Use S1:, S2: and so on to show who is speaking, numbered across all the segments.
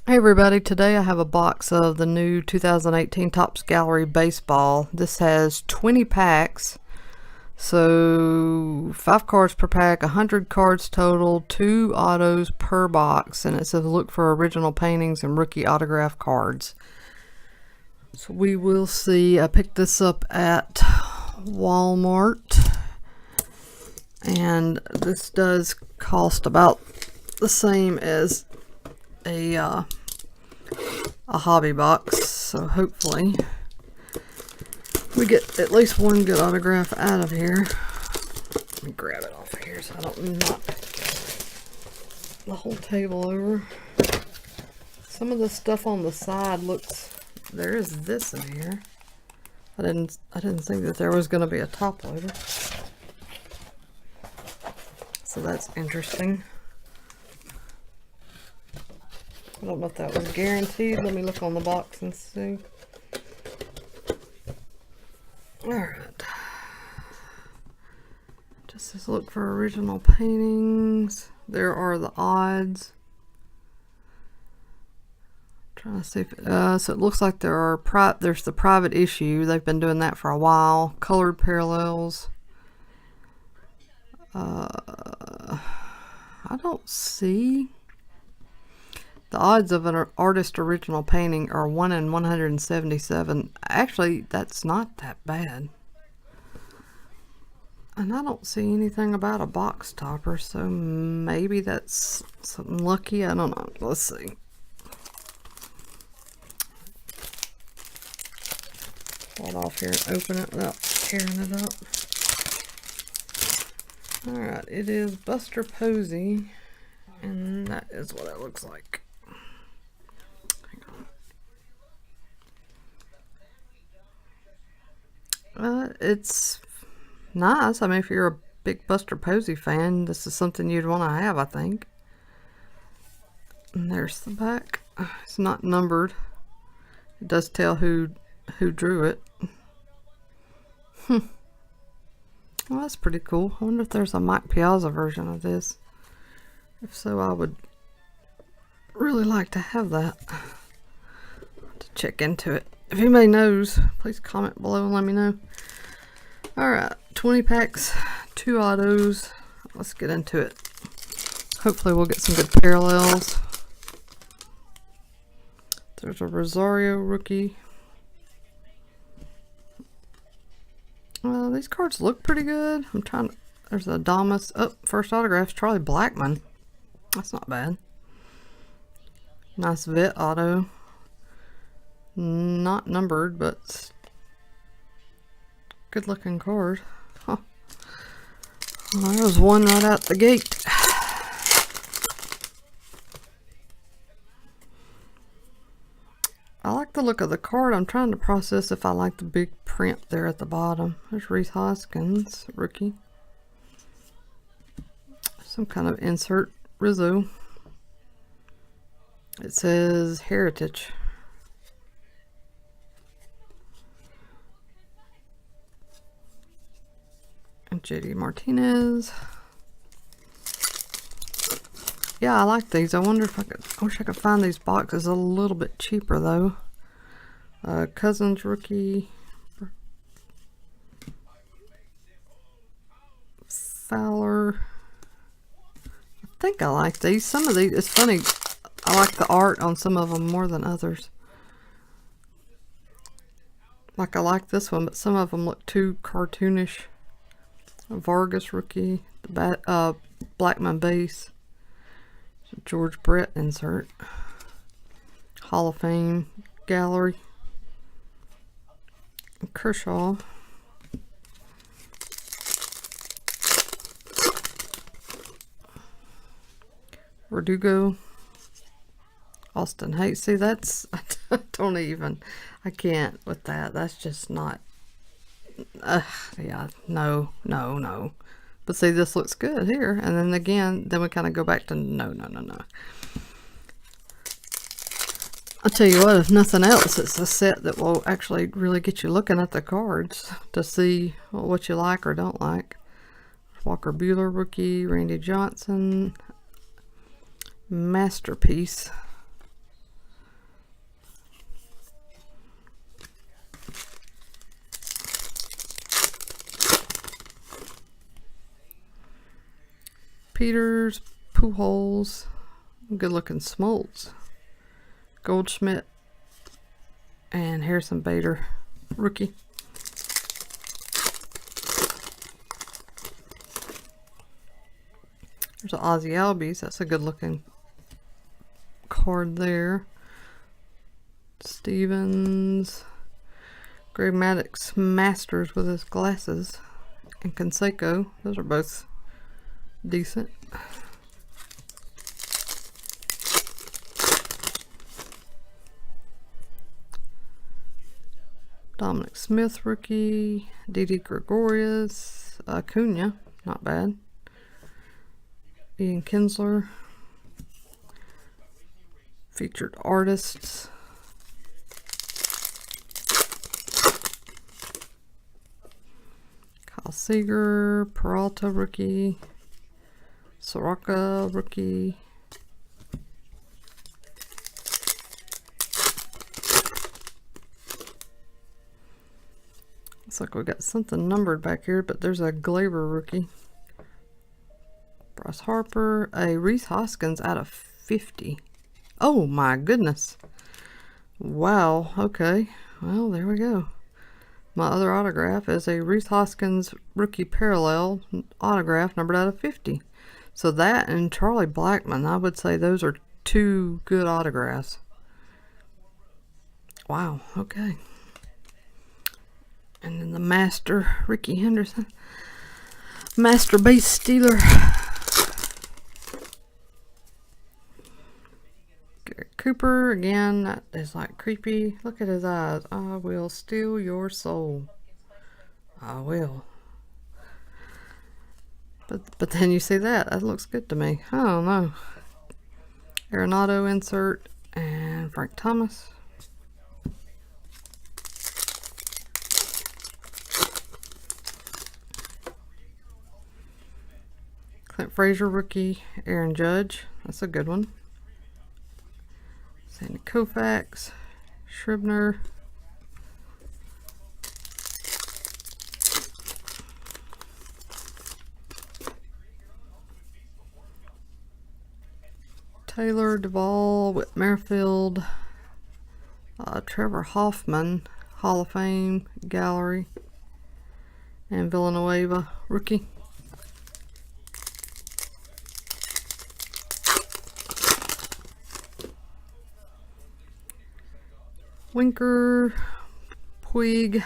S1: Hey everybody, today I have a box of the new 2018 Topps Gallery Baseball. This has 20 packs, so 5 cards per pack, 100 cards total, 2 autos per box, and it says look for original paintings and rookie autograph cards. So we will see. I picked this up at Walmart, and this does cost about the same as a hobby box, so hopefully we get at least one good autograph out of here. Let me grab it off of here so I don't knock the whole table over. Some of the stuff on the side looks, there is this in here. I didn't think that there was going to be a top loader, so that's interesting. I don't know if that was guaranteed. Let me look on the box and see. Alright. Just says look for original paintings. There are the odds. I'm trying to see if so it looks like there's the private issue. They've been doing that for a while. Colored parallels. I don't see. The odds of an artist original painting are 1 in 177. Actually, that's not that bad. And I don't see anything about a box topper, so maybe that's something lucky. I don't know. Let's see. Pull it off here and open it without tearing it up. Alright, it is Buster Posey, and that is what it looks like. It's nice. I mean, if you're a big Buster Posey fan, this is something you'd want to have, I think. And there's the back. It's not numbered. It does tell who drew it. Well, that's pretty cool. I wonder if there's a Mike Piazza version of this. If so, I would really like to have that. To check into it. If anybody knows, please comment below and let me know. Alright, 20 packs, 2 autos. Let's get into it. Hopefully we'll get some good parallels. There's a Rosario rookie. Well, these cards look pretty good. There's a Adames. Oh, first autograph, Charlie Blackmon. That's not bad. Nice Vet auto. Not numbered, but good looking card. Huh. Well, there was one right out the gate. I like the look of the card. I'm trying to process if I like the big print there at the bottom. There's Rhys Hoskins, rookie. Some kind of insert. Rizzo. It says Heritage. And JD Martinez. Yeah, I like these. I wonder if I wish I could find these boxes a little bit cheaper though. Cousins rookie. Fowler. I think I like these. Some of these, it's funny, I like the art on some of them more than others. Like I like this one, but some of them look too cartoonish. Vargas rookie, the Blackmon base, George Brett insert, Hall of Fame gallery, Kershaw, Verdugo, Austin Hayes. See, that's I can't with that. That's just not. Yeah, no. But see, this looks good here, and then again, then we kind of go back to no. I'll tell you what, if nothing else, it's a set that will actually really get you looking at the cards to see what you like or don't like. Walker Buehler rookie, Randy Johnson, Masterpiece. Peters, Pujols, good looking Smoltz, Goldschmidt, and Harrison Bader, rookie. There's an Ozzie Albies. That's a good looking card there. Stevens, Greg Maddux Masters with his glasses, and Canseco. Those are both decent. Dominic Smith rookie, Didi Gregorius, Acuna, not bad. Ian Kinsler, featured artists. Kyle Seager, Peralta rookie, Soroka rookie. Looks like we got something numbered back here, but there's a Glaber rookie. Bryce Harper, a Rhys Hoskins out of 50. Oh my goodness. Wow, okay. Well, there we go. My other autograph is a Rhys Hoskins rookie parallel autograph numbered out of 50. So that and Charlie Blackmon, I would say those are two good autographs. Wow, okay. And then the Master, Ricky Henderson. Master Base Stealer. Cooper, again, that is like creepy. Look at his eyes. I will steal your soul. I will. But then you see that. That looks good to me. I don't know. Arenado insert and Frank Thomas. Clint Frazier rookie, Aaron Judge. That's a good one. Sandy Koufax, Scribner, Taylor, Duvall, Whit Merrifield, Trevor Hoffman, Hall of Fame Gallery, and Villanueva rookie. Winker, Puig,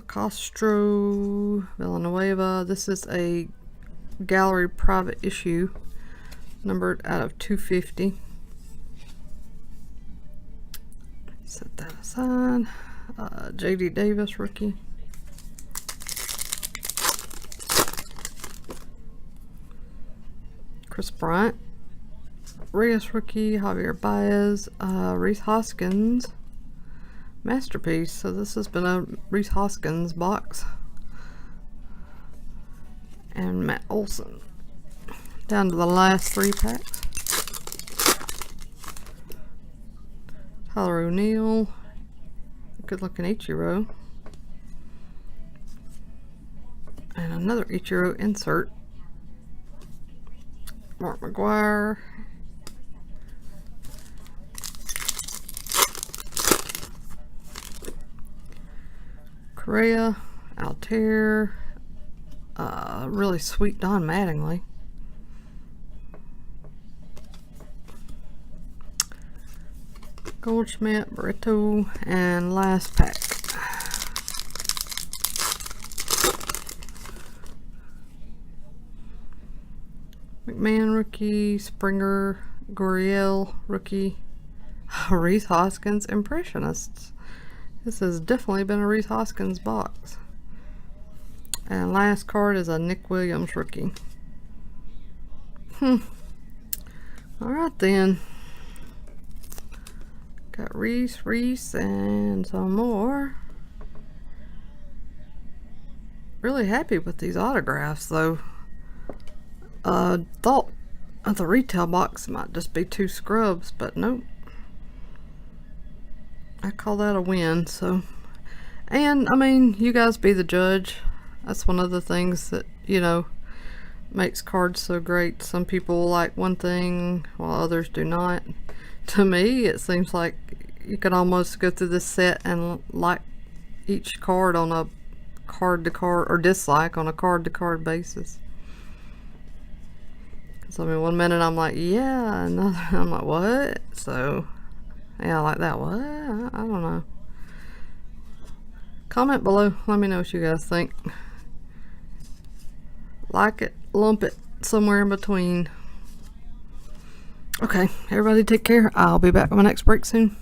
S1: Castro, Villanueva. This is a gallery private issue, numbered out of 250. Set that aside. J.D. Davis rookie. Chris Bryant. Reyes rookie, Javier Baez, Rhys Hoskins, Masterpiece. So this has been a Rhys Hoskins box. And Matt Olson. Down to the last 3 packs. Tyler O'Neill, good looking Ichiro. And another Ichiro insert. Mark McGwire. Correa, Altair, really sweet Don Mattingly. Goldschmidt, Barreto, and last pack. McMahon rookie, Springer, Gurriel rookie, Rhys Hoskins Impressionists. This has definitely been a Rhys Hoskins box. And last card is a Nick Williams rookie. Alright then. Got Reese, and some more. Really happy with these autographs though. Thought the retail box might just be 2 scrubs, but nope. I call that a win. So, and I mean, you guys be the judge. That's one of the things that, you know, makes cards so great. Some people like one thing while others do not. To me, it seems like you could almost go through this set and like each card on a card to card, or dislike on a card to card basis. So I mean, one minute I'm like, yeah, another I'm like, what? So yeah, I like that. What? I don't know. Comment below. Let me know what you guys think. Like it, lump it, somewhere in between. Okay, everybody take care. I'll be back with my next break soon.